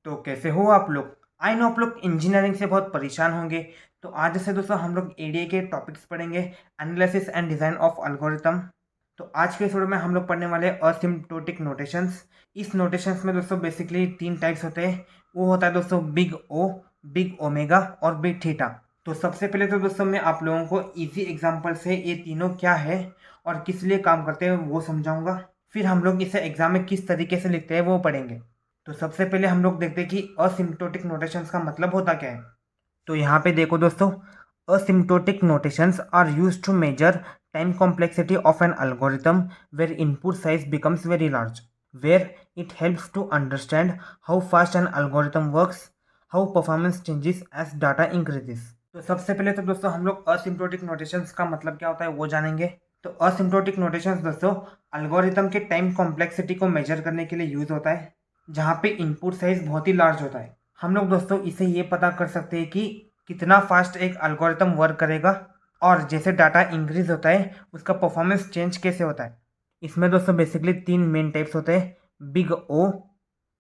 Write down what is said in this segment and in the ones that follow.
तो कैसे हो आप लोग। आई नो आप लोग इंजीनियरिंग से बहुत परेशान होंगे। तो आज से दोस्तों हम लोग एडीए के टॉपिक्स पढ़ेंगे, analysis and design of algorithm. तो आज के वीडियो में हम लोग पढ़ने वाले असिम्प्टोटिक नोटेशंस। इस नोटेशंस में दोस्तों बेसिकली तीन टाइप्स होते हैं। वो होता है दोस्तों बिग ओ, बिग ओमेगा और बिग थीटा। तो सबसे पहले तो दोस्तों मैं आप लोगों को इजी एग्जाम्पल से ये तीनों क्या है और किस लिए काम करते हैं वो समझाऊंगा। फिर हम लोग इसे एग्जाम में किस तरीके से लिखते हैं वो पढ़ेंगे। तो सबसे पहले हम लोग देखते हैं कि असिम्प्टोटिक नोटेशंस का मतलब होता क्या है। तो यहाँ पे देखो दोस्तों, asymptotic notations are used to measure time complexity of an algorithm where input size becomes very large, where it helps to understand how fast an algorithm works, how performance changes as data increases. तो सबसे पहले तो दोस्तों हम लोग asymptotic notations का मतलब क्या होता है वो जानेंगे। तो असिम्प्टोटिक नोटेशंस दोस्तों एल्गोरिथम के टाइम कॉम्प्लेक्सिटी को मेजर करने के लिए यूज होता है, जहाँ पे इनपुट साइज बहुत ही लार्ज होता है। हम लोग दोस्तों इसे ये पता कर सकते हैं कि कितना फास्ट एक एल्गोरिथम वर्क करेगा, और जैसे डाटा इंक्रीज होता है उसका परफॉर्मेंस चेंज कैसे होता है। इसमें दोस्तों बेसिकली तीन मेन टाइप्स होते हैं। बिग ओ,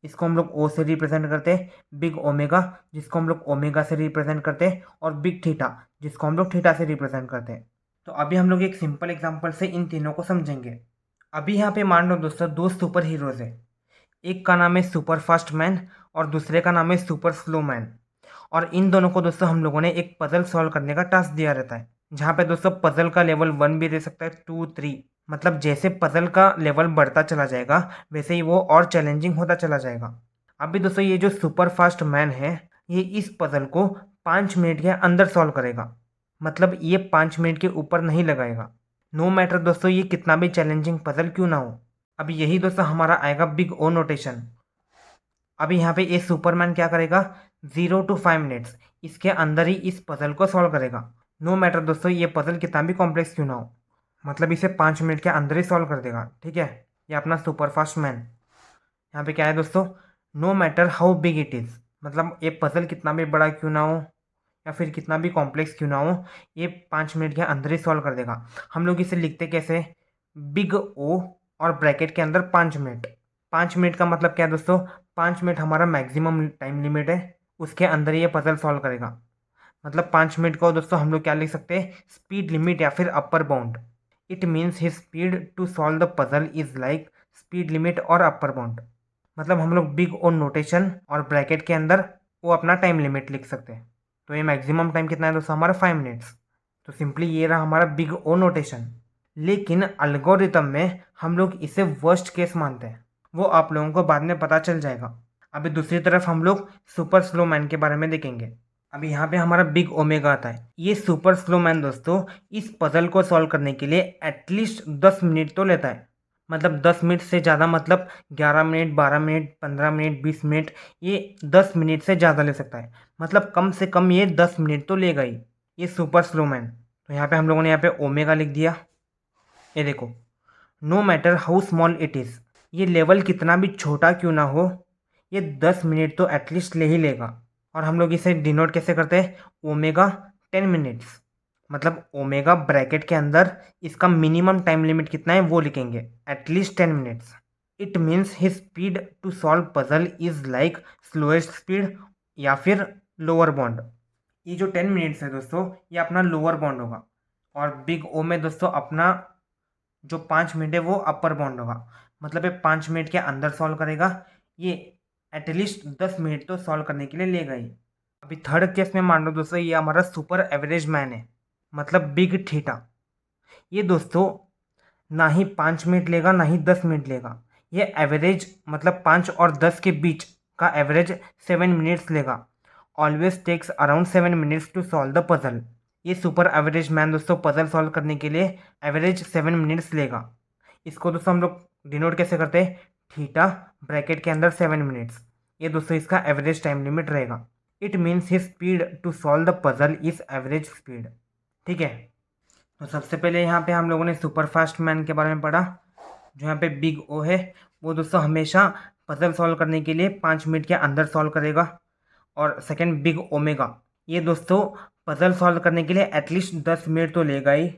इसको हम लोग ओ से रिप्रेजेंट करते हैं। बिग ओमेगा, जिसको हम लोग ओमेगा से रिप्रेजेंट करते हैं। और बिग थीटा, जिसको हम लोग थीटा से रिप्रेजेंट करते हैं। तो अभी हम लोग एक सिंपल एग्जांपल से इन तीनों को समझेंगे। अभी यहाँ पे मान लो दोस्तों दो सुपर हीरोज है। एक का नाम है सुपर फास्ट मैन और दूसरे का नाम है सुपर स्लो मैन। और इन दोनों को दोस्तों हम लोगों ने एक पजल सॉल्व करने का टास्क दिया रहता है, जहाँ पे दोस्तों पजल का लेवल 1 भी दे सकता है, 2, 3। मतलब जैसे पजल का लेवल बढ़ता चला जाएगा वैसे ही वो और चैलेंजिंग होता चला जाएगा। अभी दोस्तों ये जो सुपर फास्ट मैन है ये इस पजल को 5 मिनट के अंदर सॉल्व करेगा। मतलब ये 5 मिनट के ऊपर नहीं लगाएगा, नो मैटर दोस्तों ये कितना भी चैलेंजिंग पजल क्यों ना हो। अभी यही दोस्तों हमारा आएगा बिग ओ नोटेशन। अभी यहाँ पे ये सुपरमैन क्या करेगा, 0 to 5 मिनट्स इसके अंदर ही इस पजल को सॉल्व करेगा, नो मैटर दोस्तों ये पजल कितना भी कॉम्प्लेक्स क्यों ना हो। मतलब इसे 5 मिनट के अंदर ही सॉल्व कर देगा, ठीक है। ये अपना सुपर फास्ट मैन। यहाँ पे क्या है दोस्तों, no matter how big it is, मतलब ये पजल कितना भी बड़ा क्यों ना हो या फिर कितना भी कॉम्प्लेक्स क्यों ना हो, ये 5 मिनट के अंदर ही सॉल्व कर देगा। हम लोग इसे लिखते कैसे, बिग ओ और ब्रैकेट के अंदर 5 मिनट। 5 मिनट का मतलब क्या है दोस्तों, 5 मिनट हमारा मैक्सिमम टाइम लिमिट है, उसके अंदर ये पजल सॉल्व करेगा। मतलब 5 मिनट को दोस्तों हम लोग क्या लिख सकते हैं, स्पीड लिमिट या फिर upper bound. It means his speed to solve the puzzle is like speed limit और अपर बाउंड। मतलब हम लोग बिग ओ नोटेशन और ब्रैकेट के अंदर वो अपना टाइम लिमिट लिख सकते हैं। तो ये मैक्सिमम टाइम कितना है दोस्तों, हमारा 5 मिनट्स। तो सिंपली ये रहा हमारा बिग ओ नोटेशन। लेकिन एल्गोरिथम में हम लोग इसे वर्स्ट केस मानते हैं, वो आप लोगों को बाद में पता चल जाएगा। अभी दूसरी तरफ हम लोग सुपर स्लो मैन के बारे में देखेंगे। अभी यहाँ पे हमारा बिग ओमेगा आता है। ये सुपर स्लो मैन दोस्तों इस पजल को सॉल्व करने के लिए एटलीस्ट 10 मिनट तो लेता है। मतलब 10 मिनट से ज़्यादा, मतलब 11 मिनट, 12 मिनट, 15 मिनट, 20 मिनट, ये 10 मिनट से ज़्यादा ले सकता है। मतलब कम से कम ये 10 मिनट तो लेगा ही, ये सुपर स्लो मैन। तो यहाँ पे हम लोगों ने यहाँ पे ओमेगा लिख दिया। ये देखो, no matter how small it is, ये लेवल कितना भी छोटा क्यों ना हो, ये 10 मिनट तो एटलीस्ट ले ही लेगा। और हम लोग इसे डिनोट कैसे करते हैं, ओमेगा 10 मिनट्स। मतलब ओमेगा ब्रैकेट के अंदर इसका मिनिमम टाइम लिमिट कितना है वो लिखेंगे, at least 10 minutes. It means his speed to solve puzzle is like slowest speed या फिर लोअर बाउंड। ये जो 10 मिनट्स है दोस्तों ये अपना लोअर बाउंड होगा, और बिग ओ में दोस्तों अपना जो 5 मिनट है वो अपर बाउंड होगा। मतलब ये 5 मिनट के अंदर सॉल्व करेगा, ये एटलीस्ट 10 मिनट तो सॉल्व करने के लिए लेगा ही। अभी थर्ड केस में मान लो दोस्तों ये हमारा सुपर एवरेज मैन है, मतलब बिग थीटा। ये दोस्तों ना ही 5 मिनट लेगा ना ही 10 मिनट लेगा, ये एवरेज मतलब 5 और 10 के बीच का एवरेज 7 मिनट्स लेगा। Always takes around 7 minutes to solve the puzzle. ये सुपर एवरेज मैन दोस्तों पजल सॉल्व करने के लिए एवरेज 7 मिनट्स लेगा। इसको दोस्तों हम लोग डिनोट कैसे करते हैं, थीटा ब्रैकेट के अंदर 7 मिनट्स। ये दोस्तों इसका एवरेज टाइम लिमिट रहेगा। It means his speed to solve the puzzle is average speed, ठीक है। तो सबसे पहले यहाँ पे हम लोगों ने सुपर फास्ट मैन के बारे में पढ़ा। जो यहाँ पे बिग ओ है वो दोस्तों हमेशा पजल सॉल्व करने के लिए 5 मिनट के अंदर सॉल्व करेगा। और सेकंड बिग ओमेगा, ये दोस्तों पजल सॉल्व करने के लिए एटलीस्ट 10 मिनट तो लेगा ही।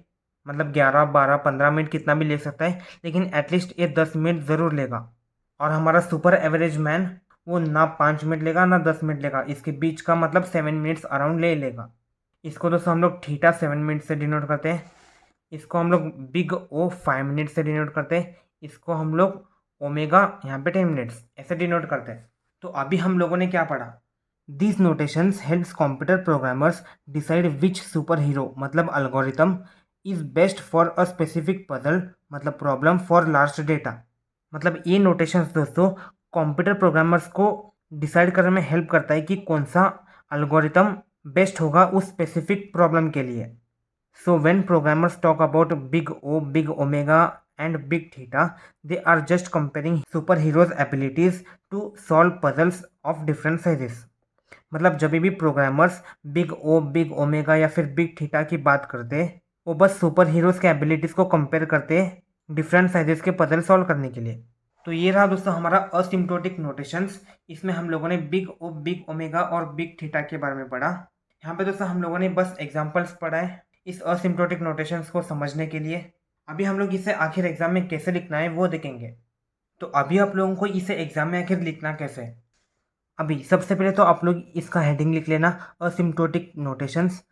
मतलब 11, 12, 15 मिनट कितना भी ले सकता है, लेकिन एटलीस्ट ये 10 मिनट ज़रूर लेगा। और हमारा सुपर एवरेज मैन वो ना 5 मिनट लेगा ना 10 मिनट लेगा, इसके बीच का मतलब 7 मिनट्स अराउंड ले लेगा। इसको दोस्तों हम लोग थीटा 7 मिनट से डिनोट करते हैं। इसको हम लोग बिग ओ 5 मिनट से डिनोट करते हैं। इसको हम लोग ओमेगा यहाँ पे 10 मिनट्स ऐसे डिनोट करते हैं। तो अभी हम लोगों ने क्या पढ़ा, this notations helps computer programmers decide which super hero मतलब algorithm is best for a specific puzzle मतलब प्रॉब्लम फॉर लार्ज डेटा। मतलब ये नोटेशंस दोस्तों कंप्यूटर प्रोग्रामर्स को डिसाइड करने में हेल्प करता है कि कौन सा अल्गोरिथम बेस्ट होगा उस स्पेसिफिक प्रॉब्लम के लिए। So when programmers talk about big O, big omega and big theta, they are just comparing superheroes' abilities to solve puzzles of different sizes. मतलब जब भी programmers big O, big omega या फिर big theta की बात करते वो बस सुपर हीरोज़ के एबिलिटीज़ को कंपेयर करते डिफरेंट साइजेस के पजल सॉल्व करने के लिए। तो ये रहा दोस्तों हमारा असिम्प्टोटिक नोटेशंस। इसमें हम लोगों ने बिग ओ, बिग ओमेगा और बिग थीटा के बारे में पढ़ा। यहाँ पे दोस्तों हम लोगों ने बस एग्जाम्पल्स पढ़ा है इस असिम्प्टोटिक नोटेशंस को समझने के लिए। अभी हम लोग इसे आखिर एग्जाम में कैसे लिखना है वो देखेंगे। तो अभी आप लोगों को इसे एग्जाम में आखिर लिखना कैसे है। अभी सबसे पहले तो आप लोग इसका हेडिंग लिख लेना, asymptotic notations.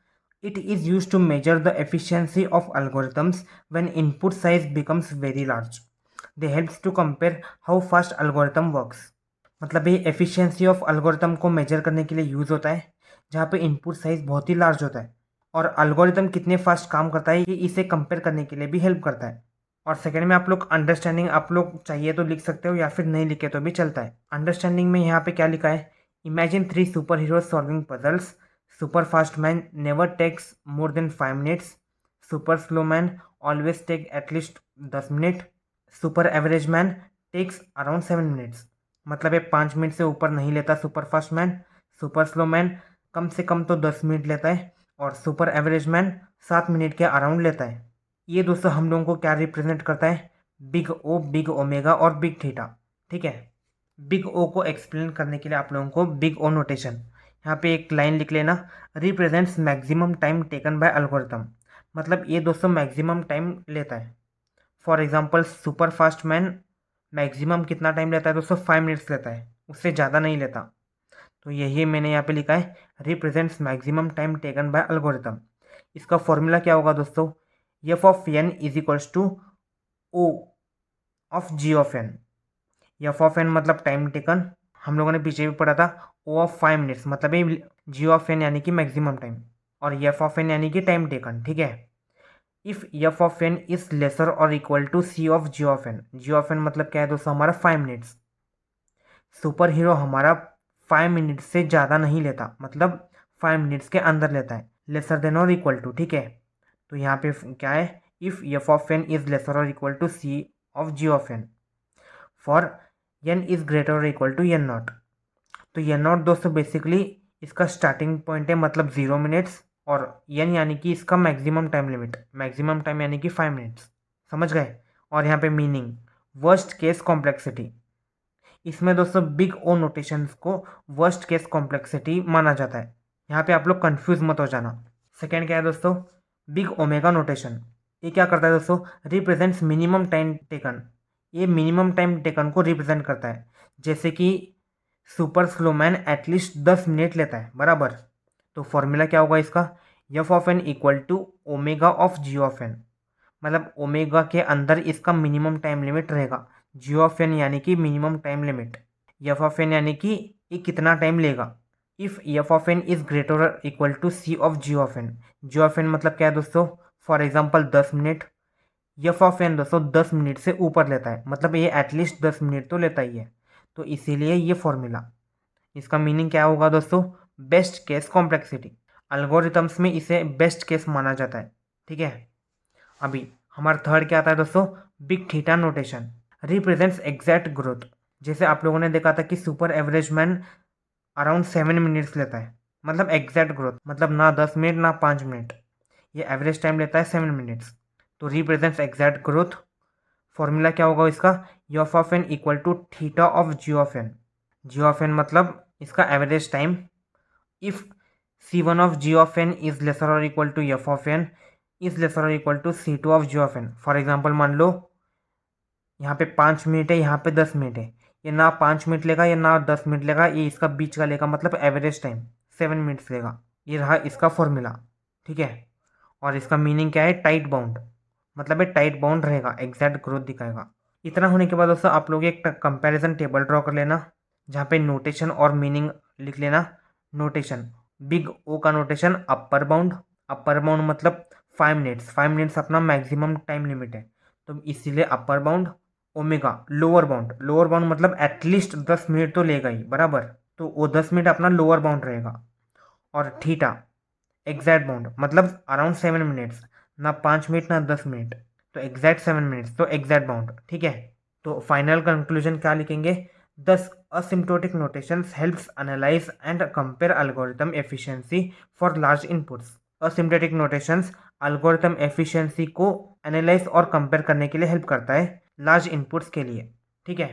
It is use to measure the efficiency of algorithms when input size becomes very large. They helps to compare how fast algorithm works. मतलब ये एफिशिएंसी ऑफ algorithm को मेजर करने के लिए यूज़ होता है जहाँ पे इनपुट साइज बहुत ही लार्ज होता है, और algorithm कितने फास्ट काम करता है ये इसे कंपेयर करने के लिए भी हेल्प करता है। और सेकेंड में आप लोग अंडरस्टैंडिंग आप लोग चाहिए तो लिख सकते हो या फिर नहीं लिखे तो भी चलता है। अंडरस्टैंडिंग में यहाँ पे क्या लिखा है, imagine 3 super heroes solving puzzles. Super fast man never takes more than 5 minutes. Super slow man always take at least 10 minute. Super average man takes around 7 minutes. मतलब ये 5 मिनट से ऊपर नहीं लेता super fast man. Super slow man कम से कम तो 10 मिनट लेता है, और सुपर एवरेज मैन 7 मिनट के अराउंड लेता है। ये दोस्तों हम लोगों को क्या रिप्रेजेंट करता है, बिग ओ, बिग ओमेगा और बिग थीटा। ठीक है, बिग ओ को एक्सप्लेन करने के लिए आप लोगों को बिग ओ नोटेशन यहाँ पे एक लाइन लिख लेना, represents maximum time taken by algorithm. मतलब ये दोस्तों मैक्सिमम टाइम लेता है। For example super fast man maximum कितना टाइम लेता है दोस्तों, 5 मिनट्स लेता है, उससे ज़्यादा नहीं लेता। तो यही मैंने यहाँ पे लिखा है, represents maximum time taken by algorithm. इसका फॉर्मूला क्या होगा दोस्तों, F of N is equals to O of ji of N. F of N मतलब टाइम टेकन, हम लोगों ने पीछे भी पढ़ा था। ओ ऑफ 5 मिनट्स मतलब ये जी ऑफ एन यानी कि मैक्सिमम टाइम, और एफ ऑफ एन यानी कि टाइम टेकन। ठीक है, if F of N is lesser और equal to C of ji of N. Ji of N मतलब क्या है दोस्तों, हमारा 5 मिनट्स। सुपर हीरो हमारा 5 मिनट से ज़्यादा नहीं लेता, मतलब 5 मिनट्स के अंदर लेता है, लेसर देन और इक्वल टू। ठीक है, तो यहाँ पे क्या है, if F of N is lesser और equal to C of ji of n for n is greater और इक्वल टू एन नॉट। तो एन नॉट दोस्तों बेसिकली इसका स्टार्टिंग पॉइंट है, मतलब 0 मिनट्स, और एन यानी कि इसका maximum time limit, maximum time यानी कि 5 मिनट्स। समझ गए। और यहाँ पे मीनिंग वर्स्ट केस कॉम्प्लेक्सिटी, इसमें दोस्तों बिग ओ नोटेशंस को वर्स्ट केस कॉम्प्लेक्सिटी माना जाता है। यहाँ पे आप लोग कंफ्यूज मत हो जाना। सेकेंड क्या है दोस्तों, बिग ओमेगा नोटेशन। ये क्या करता है दोस्तों, रिप्रेजेंट्स मिनिमम टाइम टेकन। ये मिनिमम टाइम टेकन को रिप्रेजेंट करता है, जैसे कि super slow man at least 10 minute लेता है बराबर। तो फॉर्मूला क्या होगा इसका, F of N equal to omega of ji of N. मतलब ओमेगा के अंदर इसका मिनिमम टाइम लिमिट रहेगा, जी ऑफ एन यानी कि minimum time limit, F of N यानी कि ये कितना टाइम लेगा। If F of N is greater equal to C of ji of N. Ji of N मतलब क्या है दोस्तों, for example 10 minute. F of N दोस्तों 10 मिनट से ऊपर लेता है, मतलब ये एटलीस्ट 10 मिनट तो लेता ही है। तो इसीलिए ये फॉर्मूला, इसका मीनिंग क्या होगा दोस्तों, बेस्ट केस कॉम्प्लेक्सिटी। अल्गोरिथम्स में इसे बेस्ट केस माना जाता है। ठीक है, अभी हमारा थर्ड क्या आता है दोस्तों, big theta notation represents exact growth. जैसे आप लोगों ने देखा था कि super average man around 7 minutes लेता है, मतलब एग्जैक्ट ग्रोथ, मतलब ना 10 मिनट ना 5 मिनट, ये एवरेज टाइम लेता है 7 मिनट्स। तो रिप्रेजेंट्स एग्जैक्ट ग्रोथ। फॉर्मूला क्या होगा इसका, F of N equal to theta of ji of N. Ji of N मतलब इसका average time. If c one of ji of N is lesser और equal to f of N is lesser और equal to C2 of ji of n. For example मान लो यहाँ पे 5 minute है, यहाँ पे 10 मिनट है, ये ना 5 मिनट लेगा या ना 10 मिनट लेगा, ये इसका बीच का लेगा, मतलब एवरेज टाइम 7 मिनट्स लेगा। ये रहा इसका फॉर्मूला, ठीक है। और इसका मीनिंग क्या है, टाइट बाउंड, मतलब ये टाइट बाउंड रहेगा, एग्जैक्ट ग्रोथ दिखाएगा। इतना होने के बाद दोस्तों आप लोग एक कंपैरिजन टेबल ड्रॉ कर लेना, जहाँ पे नोटेशन और मीनिंग लिख लेना। नोटेशन, बिग ओ का नोटेशन अपर बाउंड, अपर बाउंड मतलब 5 मिनट्स, 5 मिनट्स अपना मैक्सिमम टाइम लिमिट है, तो इसीलिए upper bound. Omega lower bound, lower bound मतलब एटलीस्ट 10 मिनट तो लेगा ही बराबर, तो वो 10 मिनट अपना लोअर बाउंड रहेगा। और थीटा एग्जैक्ट बाउंड मतलब अराउंड 7 मिनट्स, ना 5 मिनट ना 10 मिनट, तो एग्जैक्ट 7 मिनट्स, तो एग्जैक्ट बाउंड, ठीक है। तो फाइनल कंक्लूजन क्या लिखेंगे, दस asymptotic notations helps analyze and compare algorithm efficiency for large inputs। asymptotic notations algorithm efficiency को एनालाइज और कंपेयर करने के लिए हेल्प करता है लार्ज इनपुट्स के लिए, ठीक है।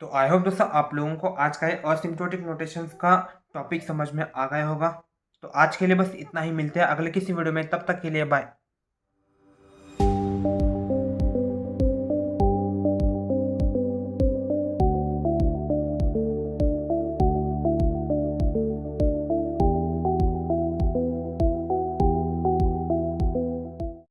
तो आई होप दोस्तों आप लोगों को आज का ये asymptotic notations का टॉपिक समझ में आ गया होगा। तो आज के लिए बस इतना ही, मिलते हैं अगले किसी वीडियो में, तब तक के लिए बाय।